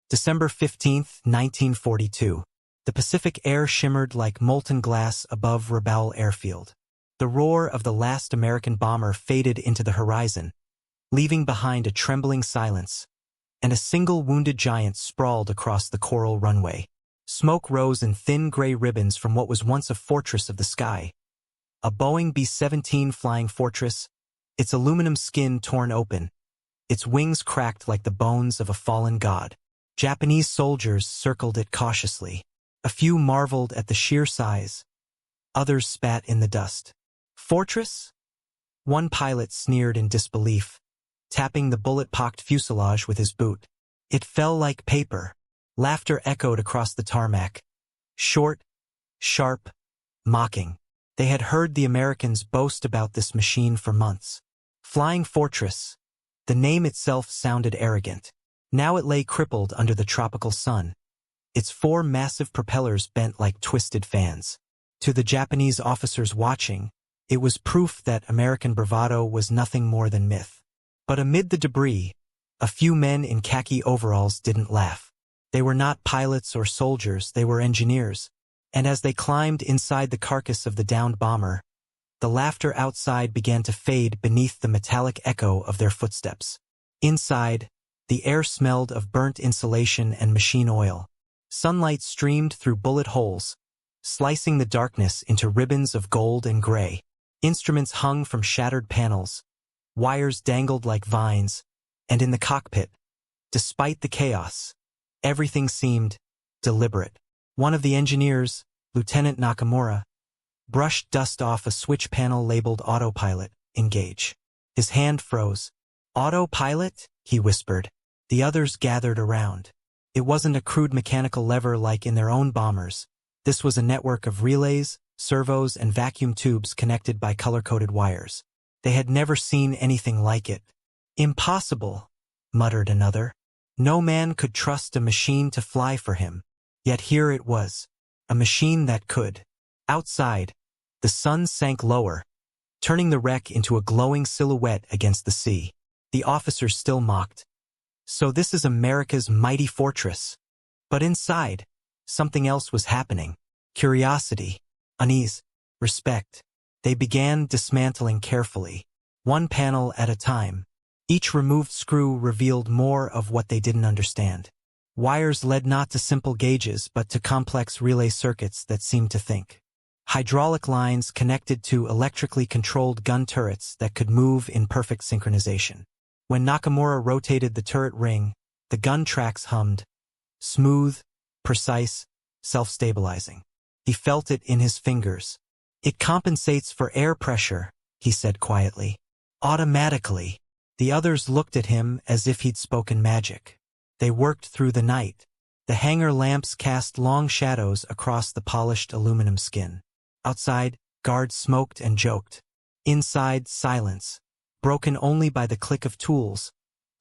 December 15, 1942. The Pacific air shimmered like molten glass above Rabaul Airfield. The roar of the last American bomber faded into the horizon, leaving behind a trembling silence, and a single wounded giant sprawled across the coral runway. Smoke rose in thin gray ribbons from what was once a fortress of the sky. A Boeing B-17 flying fortress, its aluminum skin torn open, its wings cracked like the bones of a fallen god. Japanese soldiers circled it cautiously. A few marveled at the sheer size. Others spat in the dust. Fortress? One pilot sneered in disbelief, tapping the bullet-pocked fuselage with his boot. It fell like paper. Laughter echoed across the tarmac. Short, sharp, mocking. They had heard the Americans boast about this machine for months. Flying Fortress. The name itself sounded arrogant. Now it lay crippled under the tropical sun. Its four massive propellers bent like twisted fans. To the Japanese officers watching, it was proof that American bravado was nothing more than myth. But amid the debris, a few men in khaki overalls didn't laugh. They were not pilots or soldiers, they were engineers. And as they climbed inside the carcass of the downed bomber, the laughter outside began to fade beneath the metallic echo of their footsteps. Inside, the air smelled of burnt insulation and machine oil. Sunlight streamed through bullet holes, slicing the darkness into ribbons of gold and gray. Instruments hung from shattered panels, wires dangled like vines, and in the cockpit, despite the chaos, everything seemed deliberate. One of the engineers, Lieutenant Nakamura, brushed dust off a switch panel labeled Autopilot, Engage. His hand froze. Autopilot? He whispered. The others gathered around. It wasn't a crude mechanical lever like in their own bombers. This was a network of relays, servos, and vacuum tubes connected by color-coded wires. They had never seen anything like it. Impossible, muttered another. No man could trust a machine to fly for him. Yet here it was, a machine that could. Outside, the sun sank lower, turning the wreck into a glowing silhouette against the sea. The officers still mocked. So this is America's mighty fortress. But inside, something else was happening. Curiosity, unease, respect. They began dismantling carefully, one panel at a time. Each removed screw revealed more of what they didn't understand. Wires led not to simple gauges but to complex relay circuits that seemed to think. Hydraulic lines connected to electrically controlled gun turrets that could move in perfect synchronization. When Nakamura rotated the turret ring, the gun tracks hummed. Smooth, precise, self-stabilizing. He felt it in his fingers. It compensates for air pressure, he said quietly. Automatically. The others looked at him as if he'd spoken magic. They worked through the night. The hangar lamps cast long shadows across the polished aluminum skin. Outside, guards smoked and joked. Inside, silence, broken only by the click of tools,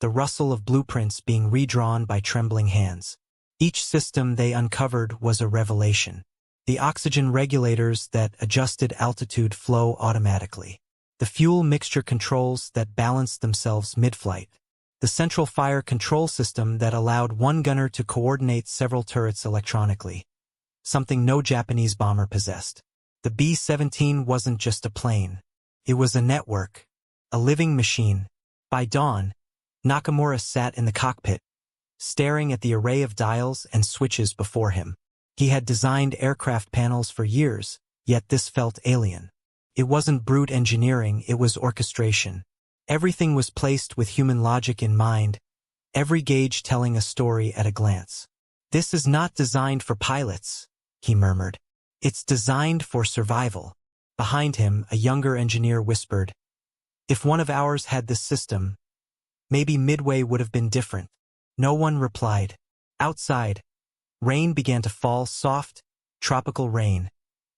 the rustle of blueprints being redrawn by trembling hands. Each system they uncovered was a revelation. The oxygen regulators that adjusted altitude flow automatically. The fuel mixture controls that balanced themselves mid-flight. The central fire control system that allowed one gunner to coordinate several turrets electronically. Something no Japanese bomber possessed. The B-17 wasn't just a plane. It was a network. A living machine. By dawn, Nakamura sat in the cockpit, staring at the array of dials and switches before him. He had designed aircraft panels for years, yet this felt alien. It wasn't brute engineering, it was orchestration. Everything was placed with human logic in mind, every gauge telling a story at a glance. This is not designed for pilots, he murmured. It's designed for survival. Behind him, a younger engineer whispered, if one of ours had this system, maybe Midway would have been different. No one replied. Outside, rain began to fall, soft, tropical rain,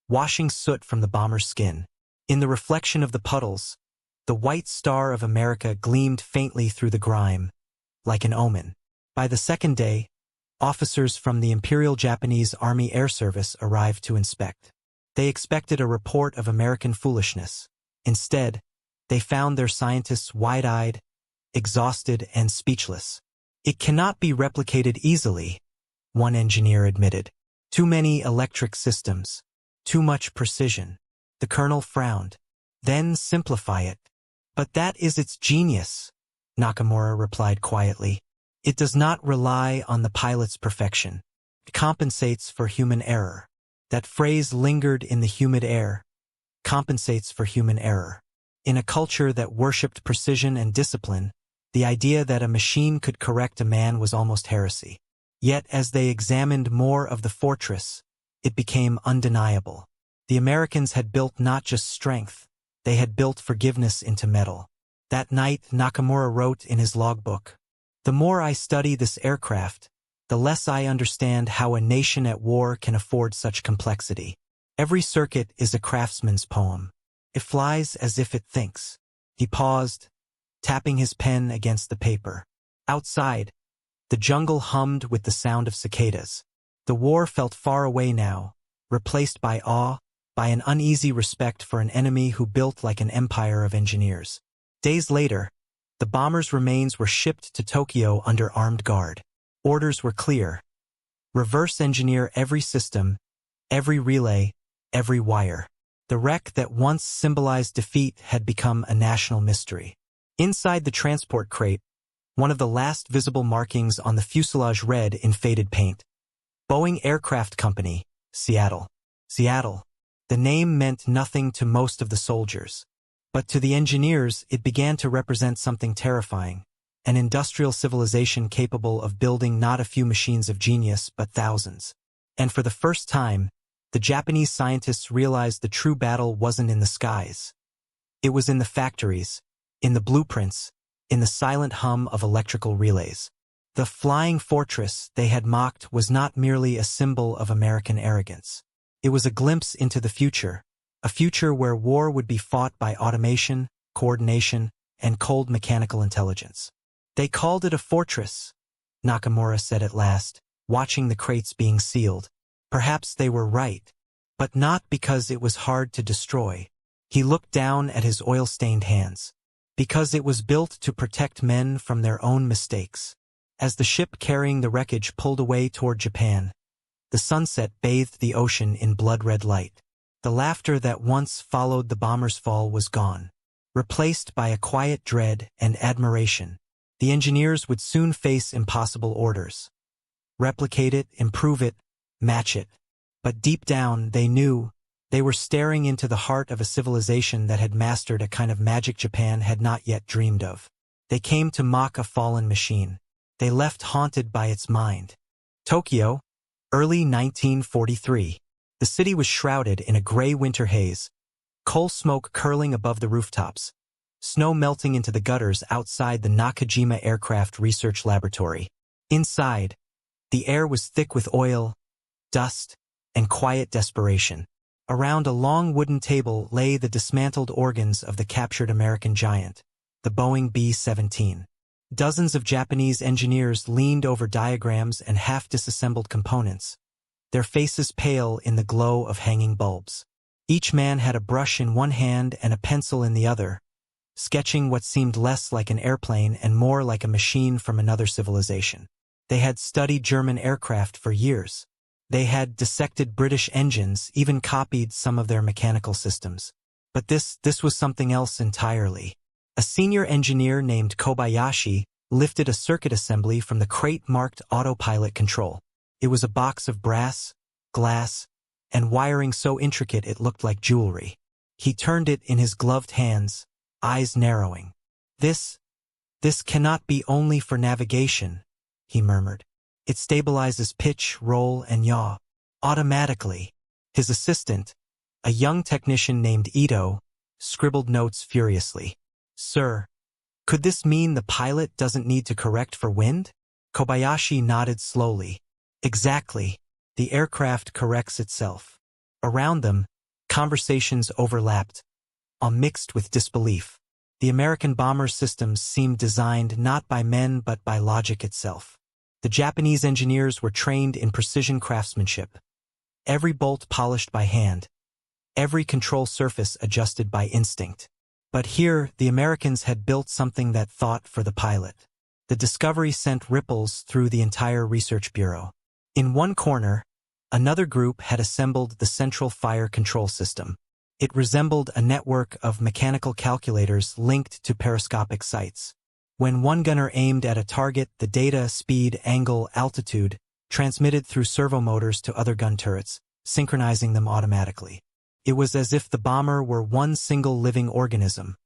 washing soot from the bomber's skin. In the reflection of the puddles, the white star of America gleamed faintly through the grime, like an omen. By the second day, officers from the Imperial Japanese Army Air Service arrived to inspect. They expected a report of American foolishness. Instead, they found their scientists wide-eyed, exhausted, and speechless. It cannot be replicated easily, one engineer admitted. Too many electric systems. Too much precision. The colonel frowned. Then simplify it. But that is its genius, Nakamura replied quietly. It does not rely on the pilot's perfection. It compensates for human error. That phrase lingered in the humid air. Compensates for human error. In a culture that worshipped precision and discipline, the idea that a machine could correct a man was almost heresy. Yet as they examined more of the fortress, it became undeniable. The Americans had built not just strength, they had built forgiveness into metal. That night, Nakamura wrote in his logbook, "The more I study this aircraft, the less I understand how a nation at war can afford such complexity. Every circuit is a craftsman's poem. It flies as if it thinks." He paused, tapping his pen against the paper. Outside, the jungle hummed with the sound of cicadas. The war felt far away now, replaced by awe, by an uneasy respect for an enemy who built like an empire of engineers. Days later, the bomber's remains were shipped to Tokyo under armed guard. Orders were clear. Reverse engineer every system, every relay, every wire. The wreck that once symbolized defeat had become a national mystery. Inside the transport crate, one of the last visible markings on the fuselage read in faded paint, Boeing Aircraft Company, Seattle. Seattle. The name meant nothing to most of the soldiers. But to the engineers, it began to represent something terrifying. An industrial civilization capable of building not a few machines of genius, but thousands. And for the first time, the Japanese scientists realized the true battle wasn't in the skies. It was in the factories, in the blueprints, in the silent hum of electrical relays. The flying fortress they had mocked was not merely a symbol of American arrogance. It was a glimpse into the future, a future where war would be fought by automation, coordination, and cold mechanical intelligence. "They called it a fortress," Nakamura said at last, watching the crates being sealed. Perhaps they were right, but not because it was hard to destroy. He looked down at his oil-stained hands. Because it was built to protect men from their own mistakes. As the ship carrying the wreckage pulled away toward Japan, the sunset bathed the ocean in blood-red light. The laughter that once followed the bomber's fall was gone, replaced by a quiet dread and admiration. The engineers would soon face impossible orders. Replicate it, improve it, match it. But deep down, they knew they were staring into the heart of a civilization that had mastered a kind of magic Japan had not yet dreamed of. They came to mock a fallen machine. They left haunted by its mind. Tokyo, early 1943. The city was shrouded in a gray winter haze, coal smoke curling above the rooftops, snow melting into the gutters outside the Nakajima Aircraft Research Laboratory. Inside, the air was thick with oil, dust, and quiet desperation. Around a long wooden table lay the dismantled organs of the captured American giant, the Boeing B-17. Dozens of Japanese engineers leaned over diagrams and half-disassembled components, their faces pale in the glow of hanging bulbs. Each man had a brush in one hand and a pencil in the other, sketching what seemed less like an airplane and more like a machine from another civilization. They had studied German aircraft for years. They had dissected British engines, even copied some of their mechanical systems. But this was something else entirely. A senior engineer named Kobayashi lifted a circuit assembly from the crate marked autopilot control. It was a box of brass, glass, and wiring so intricate it looked like jewelry. He turned it in his gloved hands, eyes narrowing. This cannot be only for navigation," he murmured. "It stabilizes pitch, roll, and yaw automatically." His assistant, a young technician named Ito, scribbled notes furiously. "Sir, could this mean the pilot doesn't need to correct for wind?" Kobayashi nodded slowly. "Exactly. The aircraft corrects itself." Around them, conversations overlapped, all mixed with disbelief. The American bomber systems seemed designed not by men but by logic itself. The Japanese engineers were trained in precision craftsmanship. Every bolt polished by hand, every control surface adjusted by instinct. But here, the Americans had built something that thought for the pilot. The discovery sent ripples through the entire research bureau. In one corner, another group had assembled the central fire control system. It resembled a network of mechanical calculators linked to periscopic sights. When one gunner aimed at a target, the data, speed, angle, altitude, transmitted through servo motors to other gun turrets, synchronizing them automatically. It was as if the bomber were one single living organism,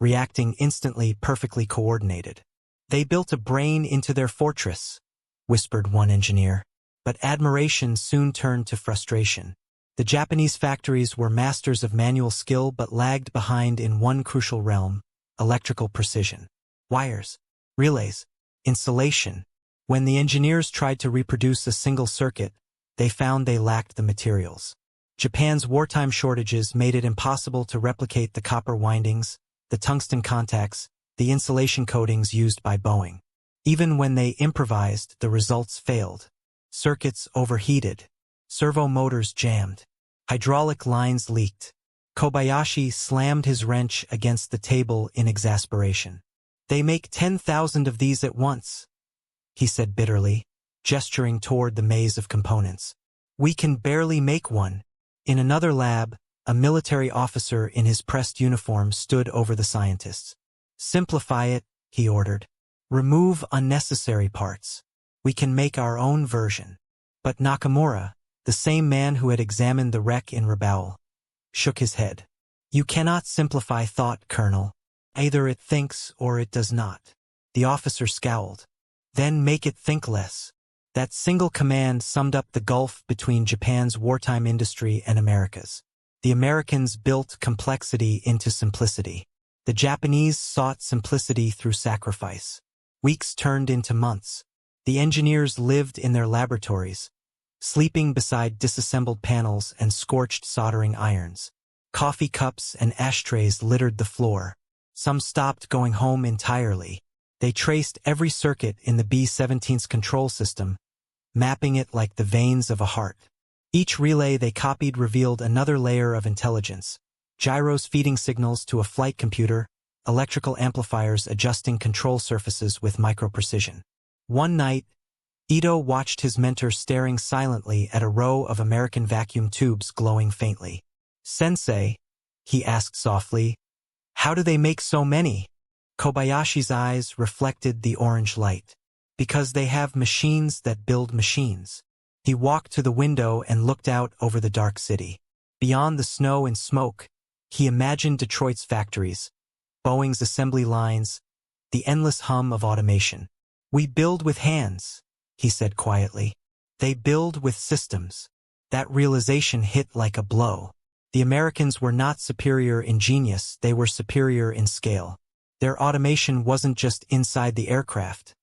reacting instantly, perfectly coordinated. "They built a brain into their fortress," whispered one engineer. But admiration soon turned to frustration. The Japanese factories were masters of manual skill but lagged behind in one crucial realm: electrical precision. Wires, relays, insulation. When the engineers tried to reproduce a single circuit, they found they lacked the materials. Japan's wartime shortages made it impossible to replicate the copper windings, the tungsten contacts, the insulation coatings used by Boeing. Even when they improvised, the results failed. Circuits overheated. Servo motors jammed. Hydraulic lines leaked. Kobayashi slammed his wrench against the table in exasperation. "They make 10,000 of these at once," he said bitterly, gesturing toward the maze of components. "We can barely make one." In another lab, a military officer in his pressed uniform stood over the scientists. "Simplify it," he ordered. "Remove unnecessary parts. We can make our own version." But Nakamura, the same man who had examined the wreck in Rabaul, shook his head. "You cannot simplify thought, Colonel. Either it thinks or it does not." The officer scowled. "Then make it think less." That single command summed up the gulf between Japan's wartime industry and America's. The Americans built complexity into simplicity. The Japanese sought simplicity through sacrifice. Weeks turned into months. The engineers lived in their laboratories, sleeping beside disassembled panels and scorched soldering irons. Coffee cups and ashtrays littered the floor. Some stopped going home entirely. They traced every circuit in the B-17's control system, mapping it like the veins of a heart. Each relay they copied revealed another layer of intelligence: gyros feeding signals to a flight computer, electrical amplifiers adjusting control surfaces with micro-precision. One night, Ito watched his mentor staring silently at a row of American vacuum tubes glowing faintly. "Sensei," he asked softly, "how do they make so many?" Kobayashi's eyes reflected the orange light. "Because they have machines that build machines." He walked to the window and looked out over the dark city. Beyond the snow and smoke, he imagined Detroit's factories, Boeing's assembly lines, the endless hum of automation. "We build with hands," he said quietly. "They build with systems." That realization hit like a blow. The Americans were not superior in genius, they were superior in scale. Their automation wasn't just inside the aircraft.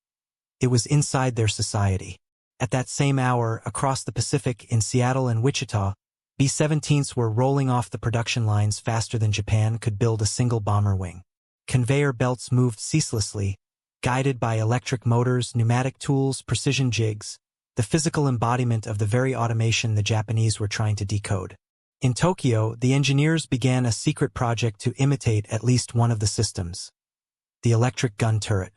It was inside their society. At that same hour, across the Pacific in Seattle and Wichita, B-17s were rolling off the production lines faster than Japan could build a single bomber wing. Conveyor belts moved ceaselessly, guided by electric motors, pneumatic tools, precision jigs, the physical embodiment of the very automation the Japanese were trying to decode. In Tokyo, the engineers began a secret project to imitate at least one of the systems: the electric gun turret.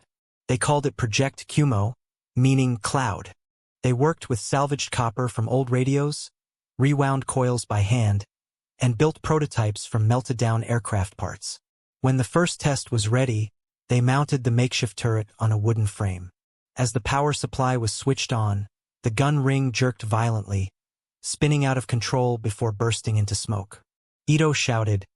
They called it Project Kumo, meaning cloud. They worked with salvaged copper from old radios, rewound coils by hand, and built prototypes from melted-down aircraft parts. When the first test was ready, they mounted the makeshift turret on a wooden frame. As the power supply was switched on, the gun ring jerked violently, spinning out of control before bursting into smoke. Ito shouted,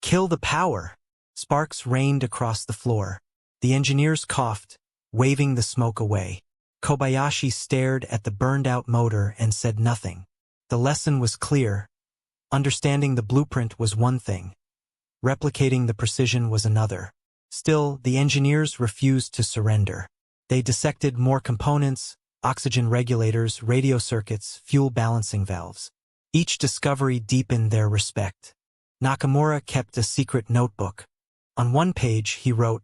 "Kill the power!" Sparks rained across the floor. The engineers coughed, waving the smoke away. Kobayashi stared at the burned-out motor and said nothing. The lesson was clear. Understanding the blueprint was one thing. Replicating the precision was another. Still, the engineers refused to surrender. They dissected more components: oxygen regulators, radio circuits, fuel balancing valves. Each discovery deepened their respect. Nakamura kept a secret notebook. On one page, he wrote,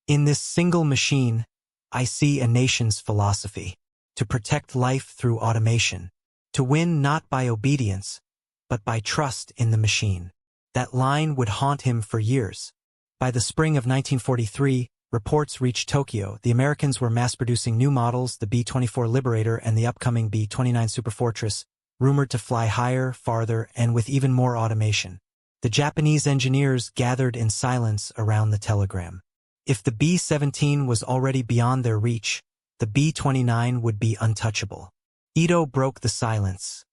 "In this single machine, I see a nation's philosophy: to protect life through automation, to win not by obedience, but by trust in the machine." That line would haunt him for years. By the spring of 1943, reports reached Tokyo. The Americans were mass-producing new models, the B-24 Liberator and the upcoming B-29 Superfortress, rumored to fly higher, farther, and with even more automation. The Japanese engineers gathered in silence around the telegram. If the B-17 was already beyond their reach, the B-29 would be untouchable. Ito broke the silence.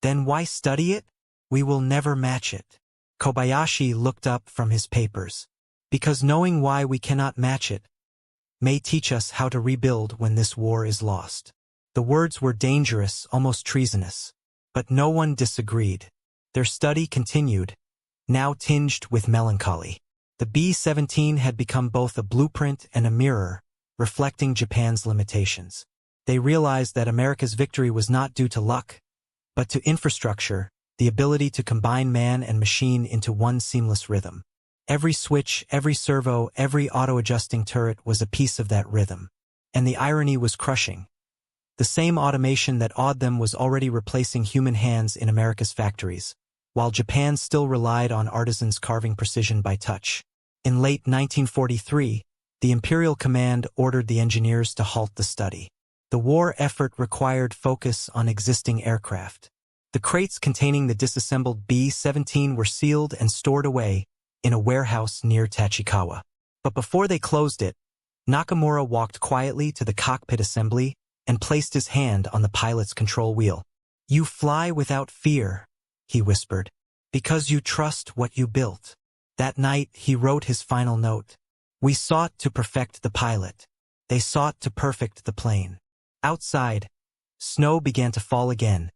Then why study it? We will never match it. Kobayashi looked up from his papers. Because knowing why we cannot match it may teach us how to rebuild when this war is lost. The words were dangerous, almost treasonous. But no one disagreed. Their study continued, now tinged with melancholy. The B-17 had become both a blueprint and a mirror, reflecting Japan's limitations. They realized that America's victory was not due to luck, but to infrastructure, the ability to combine man and machine into one seamless rhythm. Every switch, every servo, every auto-adjusting turret was a piece of that rhythm. And the irony was crushing. The same automation that awed them was already replacing human hands in America's factories, while Japan still relied on artisans carving precision by touch. In late 1943, the Imperial Command ordered the engineers to halt the study. The war effort required focus on existing aircraft. The crates containing the disassembled B-17 were sealed and stored away in a warehouse near Tachikawa. But before they closed it, Nakamura walked quietly to the cockpit assembly and placed his hand on the pilot's control wheel. "You fly without fear," he whispered, "because you trust what you built." That night, he wrote his final note. "We sought to perfect the pilot. They sought to perfect the plane." Outside, snow began to fall again,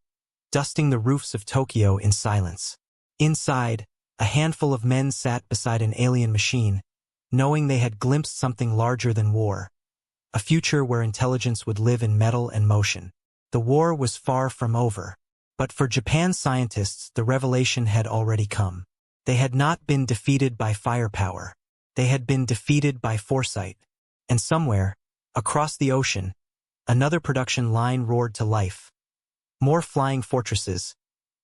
dusting the roofs of Tokyo in silence. Inside, a handful of men sat beside an alien machine, knowing they had glimpsed something larger than war. A future where intelligence would live in metal and motion. The war was far from over. But for Japan's scientists, the revelation had already come. They had not been defeated by firepower. They had been defeated by foresight. And somewhere, across the ocean, another production line roared to life. More flying fortresses,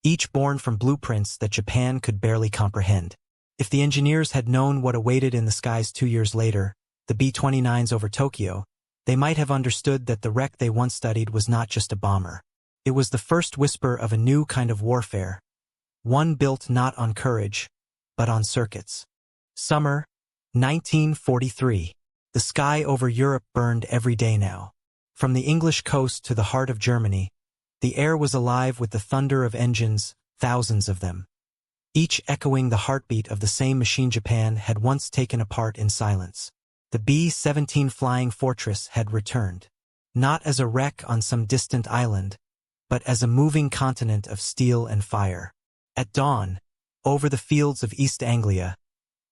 each born from blueprints that Japan could barely comprehend. If the engineers had known what awaited in the skies 2 years later, the B-29s over Tokyo, they might have understood that the wreck they once studied was not just a bomber. It was the first whisper of a new kind of warfare, one built not on courage, but on circuits. Summer, 1943. The sky over Europe burned every day now. From the English coast to the heart of Germany, the air was alive with the thunder of engines, thousands of them, each echoing the heartbeat of the same machine Japan had once taken apart in silence. The B-17 Flying Fortress had returned, not as a wreck on some distant island, but as a moving continent of steel and fire. At dawn, over the fields of East Anglia,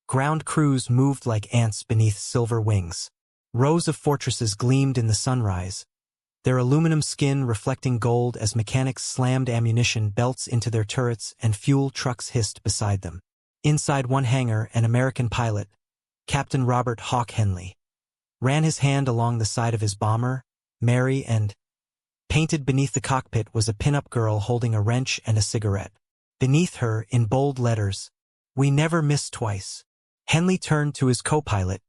ground crews moved like ants beneath silver wings. Rows of fortresses gleamed in the sunrise, their aluminum skin reflecting gold as mechanics slammed ammunition belts into their turrets and fuel trucks hissed beside them. Inside one hangar, an American pilot, Captain Robert Hawk Henley, ran his hand along the side of his bomber, Mary, and painted beneath the cockpit was a pin-up girl holding a wrench and a cigarette. Beneath her, in bold letters, "We never miss twice." Henley turned to his co-pilot,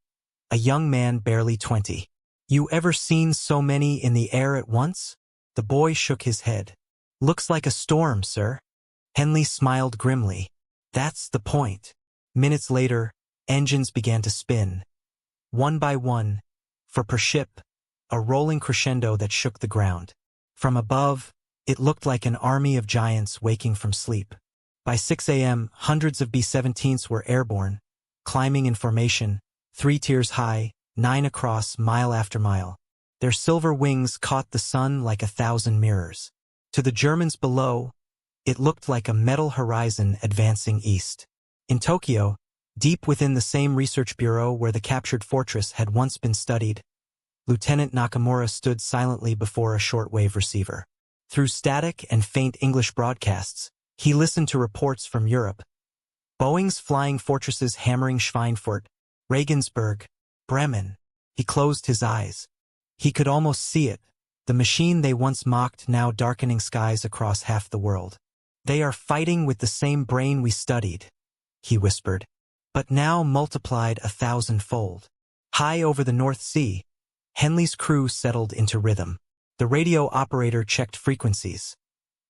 a young man barely 20. "You ever seen so many in the air at once?" The boy shook his head. "Looks like a storm, sir." Henley smiled grimly. "That's the point." Minutes later, engines began to spin. One by one, for per ship, a rolling crescendo that shook the ground. From above, it looked like an army of giants waking from sleep. By 6 a.m., hundreds of B-17s were airborne, climbing in formation, 3 tiers high, 9 across, mile after mile. Their silver wings caught the sun like 1,000 mirrors. To the Germans below, it looked like a metal horizon advancing east. In Tokyo, deep within the same research bureau where the captured fortress had once been studied, Lieutenant Nakamura stood silently before a shortwave receiver. Through static and faint English broadcasts, he listened to reports from Europe. Boeing's flying fortresses hammering Schweinfurt, Regensburg, Bremen. He closed his eyes. He could almost see it, the machine they once mocked now darkening skies across half the world. "They are fighting with the same brain we studied," he whispered, "but now multiplied 1,000-fold. High over the North Sea, Henley's crew settled into rhythm. The radio operator checked frequencies.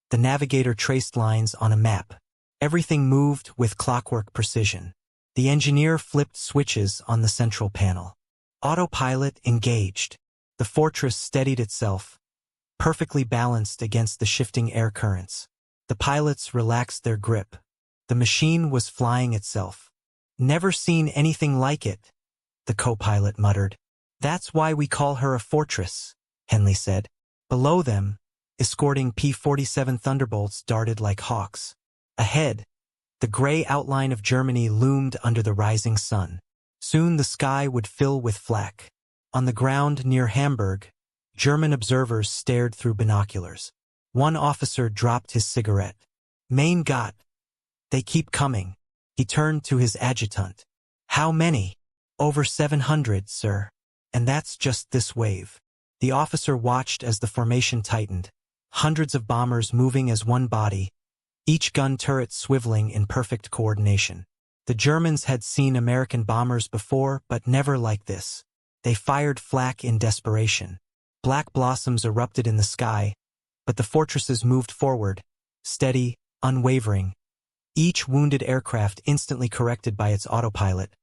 The navigator traced lines on a map. Everything moved with clockwork precision. The engineer flipped switches on the central panel. Autopilot engaged. The fortress steadied itself, perfectly balanced against the shifting air currents. The pilots relaxed their grip. The machine was flying itself. Never seen anything like it, the co-pilot muttered. That's why we call her a fortress, Henley said. Below them, escorting P-47 Thunderbolts darted like hawks. Ahead, the gray outline of Germany loomed under the rising sun. Soon the sky would fill with flak. On the ground near Hamburg, German observers stared through binoculars. One officer dropped his cigarette. Mein Gott! They keep coming. He turned to his adjutant. How many? Over 700, sir. And that's just this wave. The officer watched as the formation tightened. Hundreds of bombers moving as one body, each gun turret swiveling in perfect coordination. The Germans had seen American bombers before, but never like this. They fired flak in desperation. Black blossoms erupted in the sky, but the fortresses moved forward, steady, unwavering. Each wounded aircraft instantly corrected by its autopilot,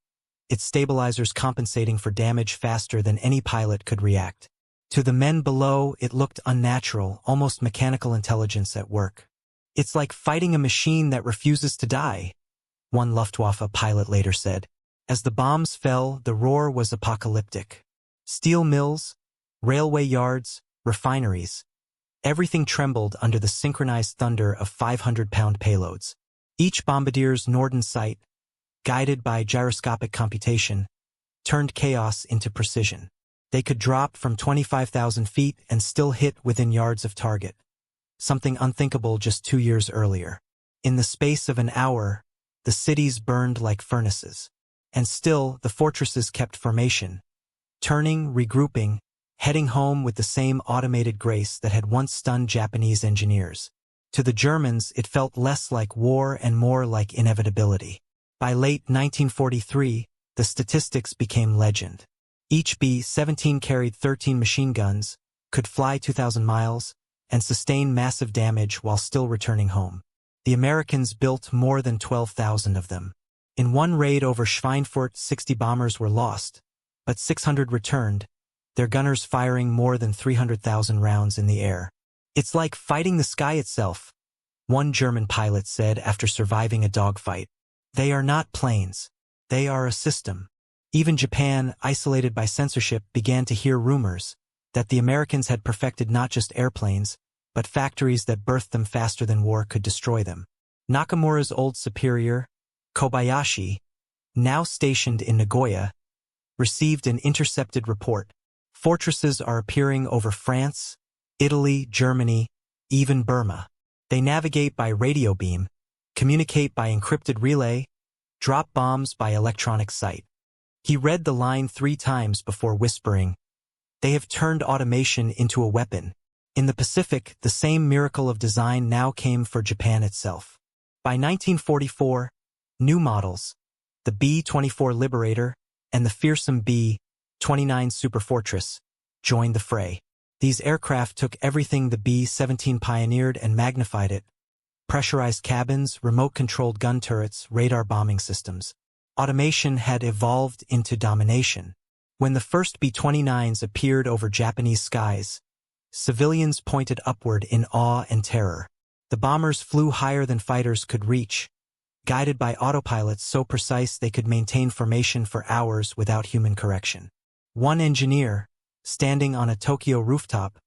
its stabilizers compensating for damage faster than any pilot could react. To the men below, it looked unnatural, almost mechanical intelligence at work. It's like fighting a machine that refuses to die, one Luftwaffe pilot later said. As the bombs fell, the roar was apocalyptic. Steel mills, railway yards, refineries. Everything trembled under the synchronized thunder of 500-pound payloads. Each bombardier's Norden sight, guided by gyroscopic computation, turned chaos into precision. They could drop from 25,000 feet and still hit within yards of target. Something unthinkable just 2 years earlier. In the space of an hour, the cities burned like furnaces. And still, the fortresses kept formation, turning, regrouping, heading home with the same automated grace that had once stunned Japanese engineers. To the Germans, it felt less like war and more like inevitability. By late 1943, the statistics became legend. Each B-17 carried 13 machine guns, could fly 2,000 miles, and sustain massive damage while still returning home. The Americans built more than 12,000 of them. In one raid over Schweinfurt, 60 bombers were lost, but 600 returned, their gunners firing more than 300,000 rounds in the air. It's like fighting the sky itself, one German pilot said after surviving a dogfight. They are not planes. They are a system. Even Japan, isolated by censorship, began to hear rumors that the Americans had perfected not just airplanes, but factories that birthed them faster than war could destroy them. Nakamura's old superior, Kobayashi, now stationed in Nagoya, received an intercepted report. Fortresses are appearing over France, Italy, Germany, even Burma. They navigate by radio beam, communicate by encrypted relay, drop bombs by electronic sight. He read the line 3 times before whispering, "They have turned automation into a weapon." In the Pacific, the same miracle of design now came for Japan itself. By 1944, new models, the B-24 Liberator and the fearsome B-29 Superfortress, joined the fray. These aircraft took everything the B-17 pioneered and magnified it: pressurized cabins, remote-controlled gun turrets, radar bombing systems. Automation had evolved into domination. When the first B-29s appeared over Japanese skies, civilians pointed upward in awe and terror. The bombers flew higher than fighters could reach, guided by autopilots so precise they could maintain formation for hours without human correction. One engineer, standing on a Tokyo rooftop,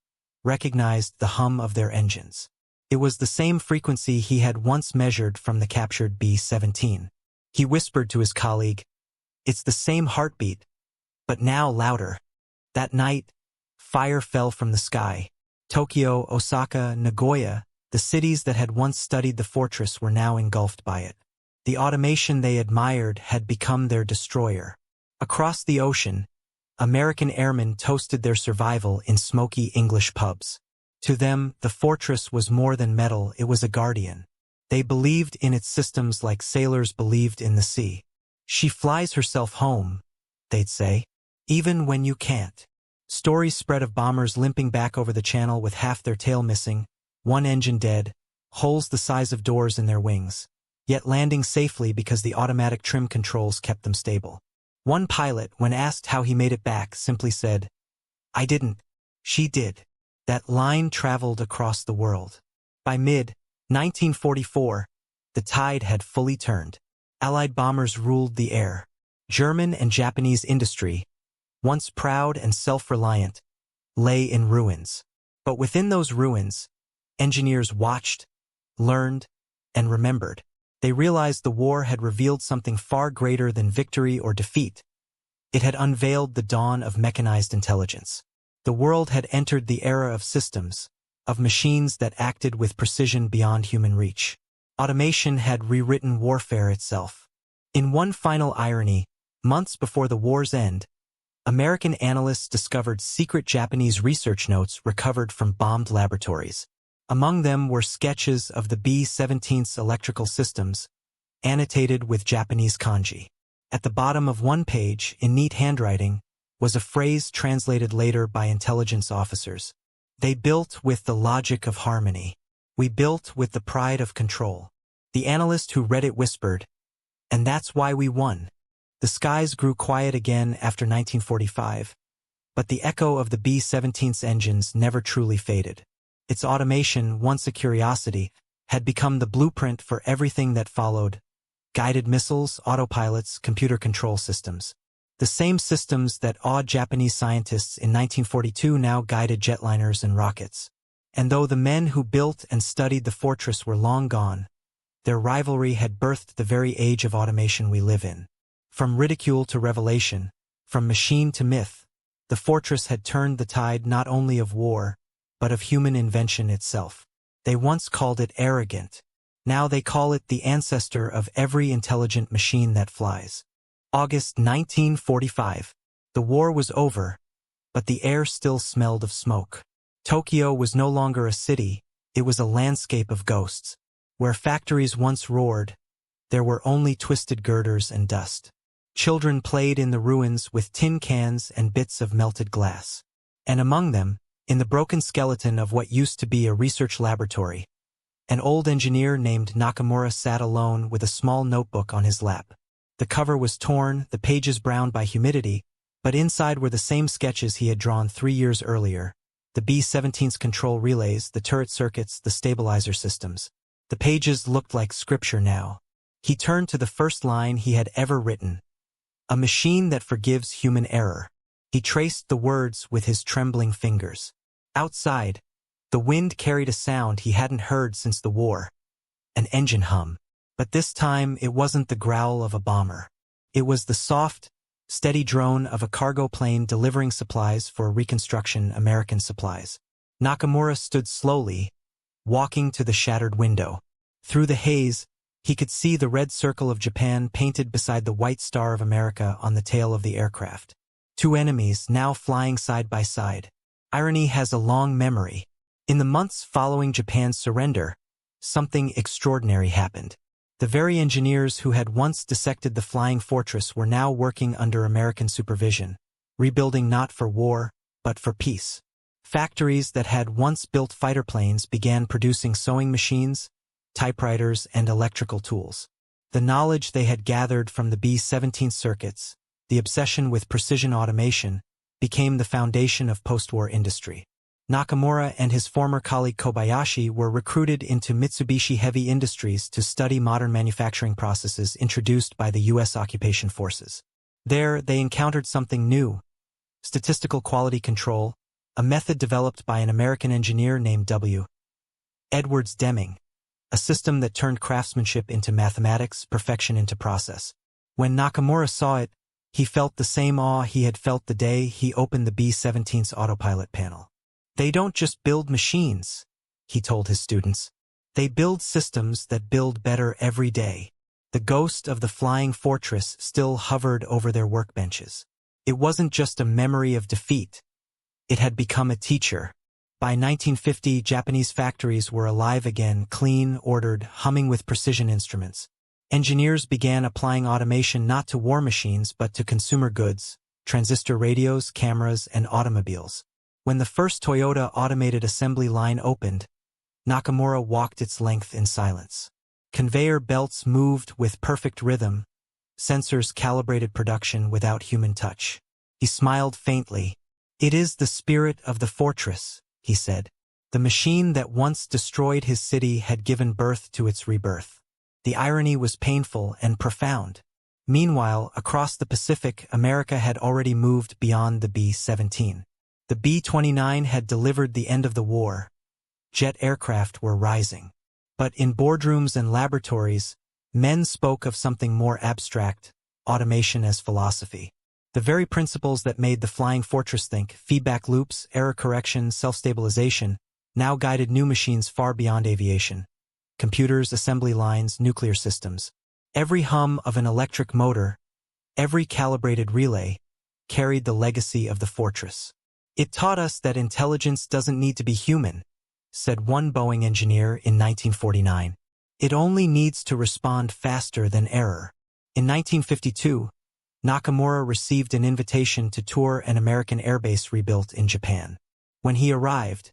recognized the hum of their engines. It was the same frequency he had once measured from the captured B-17. He whispered to his colleague, "It's the same heartbeat, but now louder." That night, fire fell from the sky. Tokyo, Osaka, Nagoya, the cities that had once studied the fortress were now engulfed by it. The automation they admired had become their destroyer. Across the ocean, American airmen toasted their survival in smoky English pubs. To them, the fortress was more than metal, it was a guardian. They believed in its systems like sailors believed in the sea. "She flies herself home," they'd say. Even when you can't. Stories spread of bombers limping back over the channel with half their tail missing, one engine dead, holes the size of doors in their wings, yet landing safely because the automatic trim controls kept them stable. One pilot, when asked how he made it back, simply said, "I didn't. She did." That line traveled across the world. By mid-1944, the tide had fully turned. Allied bombers ruled the air. German and Japanese industry, once proud and self-reliant, lay in ruins. But within those ruins, engineers watched, learned, and remembered. They realized the war had revealed something far greater than victory or defeat. It had unveiled the dawn of mechanized intelligence. The world had entered the era of systems, of machines that acted with precision beyond human reach. Automation had rewritten warfare itself. In one final irony, months before the war's end, American analysts discovered secret Japanese research notes recovered from bombed laboratories. Among them were sketches of the B-17's electrical systems, annotated with Japanese kanji. At the bottom of one page, in neat handwriting, was a phrase translated later by intelligence officers. "They built with the logic of harmony. We built with the pride of control." The analyst who read it whispered, "And that's why we won." The skies grew quiet again after 1945, but the echo of the B-17's engines never truly faded. Its automation, once a curiosity, had become the blueprint for everything that followed: guided missiles, autopilots, computer control systems. The same systems that awed Japanese scientists in 1942 now guided jetliners and rockets. And though the men who built and studied the fortress were long gone, their rivalry had birthed the very age of automation we live in. From ridicule to revelation, from machine to myth, the fortress had turned the tide not only of war, but of human invention itself. They once called it arrogant. Now they call it the ancestor of every intelligent machine that flies. August 1945. The war was over, but the air still smelled of smoke. Tokyo was no longer a city, it was a landscape of ghosts. Where factories once roared, there were only twisted girders and dust. Children played in the ruins with tin cans and bits of melted glass. And among them, in the broken skeleton of what used to be a research laboratory, an old engineer named Nakamura sat alone with a small notebook on his lap. The cover was torn, the pages browned by humidity, but inside were the same sketches he had drawn 3 years earlier: the B-17's control relays, the turret circuits, the stabilizer systems. The pages looked like scripture now. He turned to the first line he had ever written: "A machine that forgives human error." He traced the words with his trembling fingers. Outside, the wind carried a sound he hadn't heard since the war: an engine hum. But this time it wasn't the growl of a bomber. It was the soft, steady drone of a cargo plane delivering supplies for Reconstruction American supplies. Nakamura stood slowly, walking to the shattered window. Through the haze, he could see the red circle of Japan painted beside the white star of America on the tail of the aircraft. Two enemies now flying side by side. Irony has a long memory. In the months following Japan's surrender, something extraordinary happened. The very engineers who had once dissected the flying fortress were now working under American supervision, rebuilding not for war, but for peace. Factories that had once built fighter planes began producing sewing machines, typewriters, and electrical tools. The knowledge they had gathered from the B-17 circuits, the obsession with precision automation, became the foundation of post-war industry. Nakamura and his former colleague Kobayashi were recruited into Mitsubishi Heavy Industries to study modern manufacturing processes introduced by the U.S. occupation forces. There, they encountered something new: statistical quality control, a method developed by an American engineer named W. Edwards Deming, a system that turned craftsmanship into mathematics, perfection into process. When Nakamura saw it, he felt the same awe he had felt the day he opened the B-17's autopilot panel. "They don't just build machines," he told his students. "They build systems that build better every day." The ghost of the flying fortress still hovered over their workbenches. It wasn't just a memory of defeat. It had become a teacher. By 1950, Japanese factories were alive again, clean, ordered, humming with precision instruments. Engineers began applying automation not to war machines but to consumer goods: transistor radios, cameras, and automobiles. When the first Toyota automated assembly line opened, Nakamura walked its length in silence. Conveyor belts moved with perfect rhythm. Sensors calibrated production without human touch. He smiled faintly. "It is the spirit of the fortress," he said. The machine that once destroyed his city had given birth to its rebirth. The irony was painful and profound. Meanwhile, across the Pacific, America had already moved beyond the B-17. The B-29 had delivered the end of the war. Jet aircraft were rising. But in boardrooms and laboratories, men spoke of something more abstract: automation as philosophy. The very principles that made the Flying Fortress think, feedback loops, error correction, self-stabilization, now guided new machines far beyond aviation. Computers, assembly lines, nuclear systems. Every hum of an electric motor, every calibrated relay, carried the legacy of the fortress. "It taught us that intelligence doesn't need to be human," said one Boeing engineer in 1949. "It only needs to respond faster than error." In 1952, Nakamura received an invitation to tour an American airbase rebuilt in Japan. When he arrived,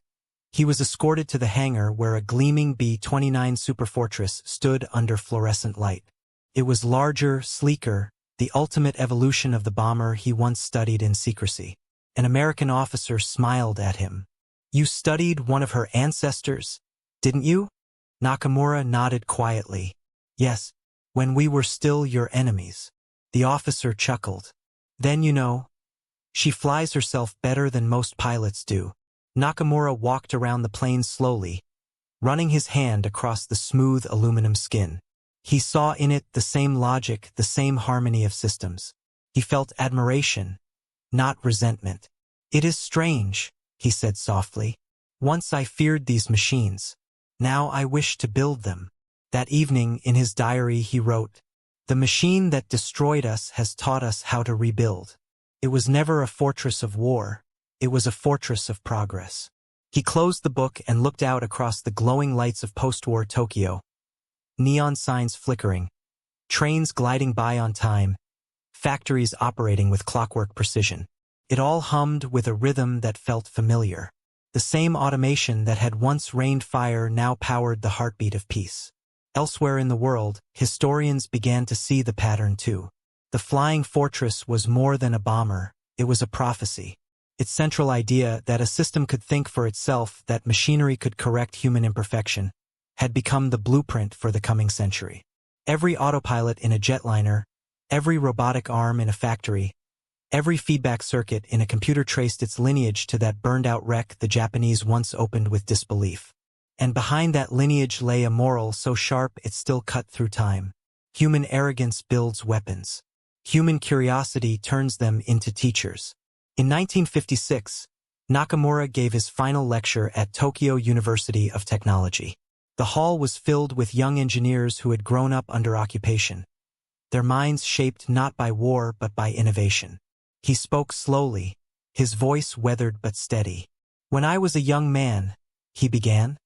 he was escorted to the hangar where a gleaming B-29 superfortress stood under fluorescent light. It was larger, sleeker, the ultimate evolution of the bomber he once studied in secrecy. An American officer smiled at him. "You studied one of her ancestors, didn't you?" Nakamura nodded quietly. "Yes, when we were still your enemies." The officer chuckled. "Then you know, she flies herself better than most pilots do." Nakamura walked around the plane slowly, running his hand across the smooth aluminum skin. He saw in it the same logic, the same harmony of systems. He felt admiration, not resentment. "It is strange," he said softly. "Once I feared these machines. Now I wish to build them." That evening, in his diary, he wrote, "The machine that destroyed us has taught us how to rebuild. It was never a fortress of war. It was a fortress of progress." He closed the book and looked out across the glowing lights of post-war Tokyo. Neon signs flickering, trains gliding by on time, factories operating with clockwork precision. It all hummed with a rhythm that felt familiar. The same automation that had once rained fire now powered the heartbeat of peace. Elsewhere in the world, historians began to see the pattern too. The Flying Fortress was more than a bomber, it was a prophecy. Its central idea, that a system could think for itself, that machinery could correct human imperfection, had become the blueprint for the coming century. Every autopilot in a jetliner, every robotic arm in a factory, every feedback circuit in a computer traced its lineage to that burned-out wreck the Japanese once opened with disbelief. And behind that lineage lay a moral so sharp it still cut through time. Human arrogance builds weapons. Human curiosity turns them into teachers. In 1956, Nakamura gave his final lecture at Tokyo University of Technology. The hall was filled with young engineers who had grown up under occupation, their minds shaped not by war but by innovation. He spoke slowly, his voice weathered but steady. "When I was a young man," he began,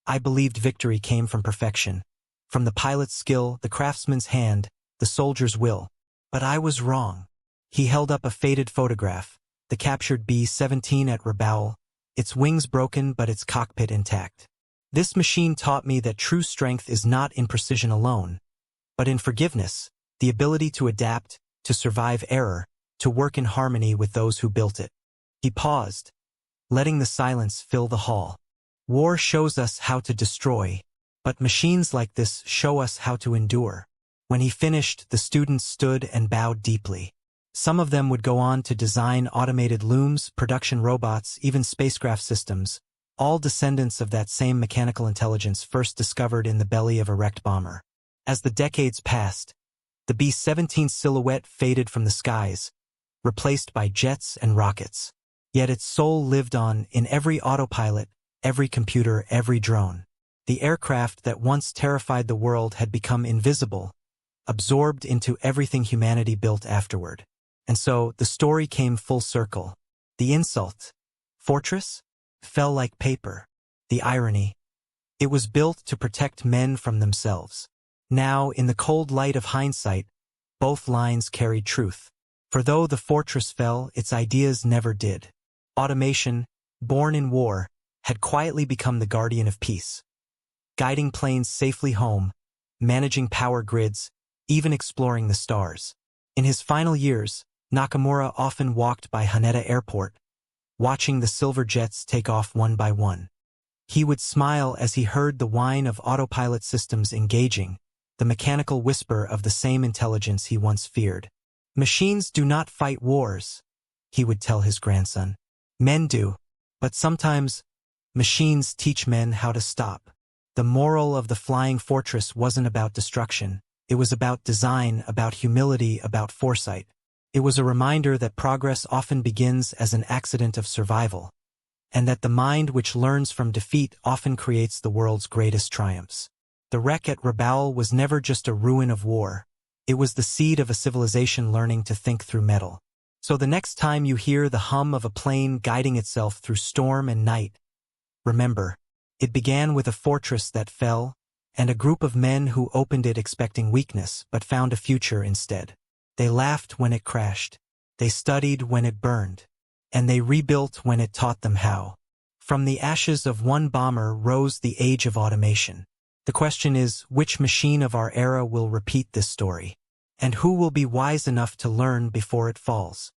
"I believed victory came from perfection, from the pilot's skill, the craftsman's hand, the soldier's will. But I was wrong." He held up a faded photograph, the captured B-17 at Rabaul, its wings broken but its cockpit intact. "This machine taught me that true strength is not in precision alone, but in forgiveness, the ability to adapt, to survive error, to work in harmony with those who built it." He paused, letting the silence fill the hall. "War shows us how to destroy, but machines like this show us how to endure." When he finished, the students stood and bowed deeply. Some of them would go on to design automated looms, production robots, even spacecraft systems, all descendants of that same mechanical intelligence first discovered in the belly of a wrecked bomber. As the decades passed, the B-17 silhouette faded from the skies, replaced by jets and rockets. Yet its soul lived on in every autopilot, every computer, every drone. The aircraft that once terrified the world had become invisible, absorbed into everything humanity built afterward. And so, the story came full circle. The insult, fortress, fell like paper. The irony, it was built to protect men from themselves. Now, in the cold light of hindsight, both lines carried truth. For though the fortress fell, its ideas never did. Automation, born in war, had quietly become the guardian of peace, guiding planes safely home, managing power grids, even exploring the stars. In his final years, Nakamura often walked by Haneda Airport, watching the silver jets take off one by one. He would smile as he heard the whine of autopilot systems engaging, the mechanical whisper of the same intelligence he once feared. "Machines do not fight wars," he would tell his grandson. "Men do, but sometimes machines teach men how to stop." The moral of the flying fortress wasn't about destruction. It was about design, about humility, about foresight. It was a reminder that progress often begins as an accident of survival, and that the mind which learns from defeat often creates the world's greatest triumphs. The wreck at Rabaul was never just a ruin of war. It was the seed of a civilization learning to think through metal. So the next time you hear the hum of a plane guiding itself through storm and night, remember, it began with a fortress that fell, and a group of men who opened it expecting weakness but found a future instead. They laughed when it crashed, they studied when it burned, and they rebuilt when it taught them how. From the ashes of one bomber rose the age of automation. The question is, which machine of our era will repeat this story? And who will be wise enough to learn before it falls?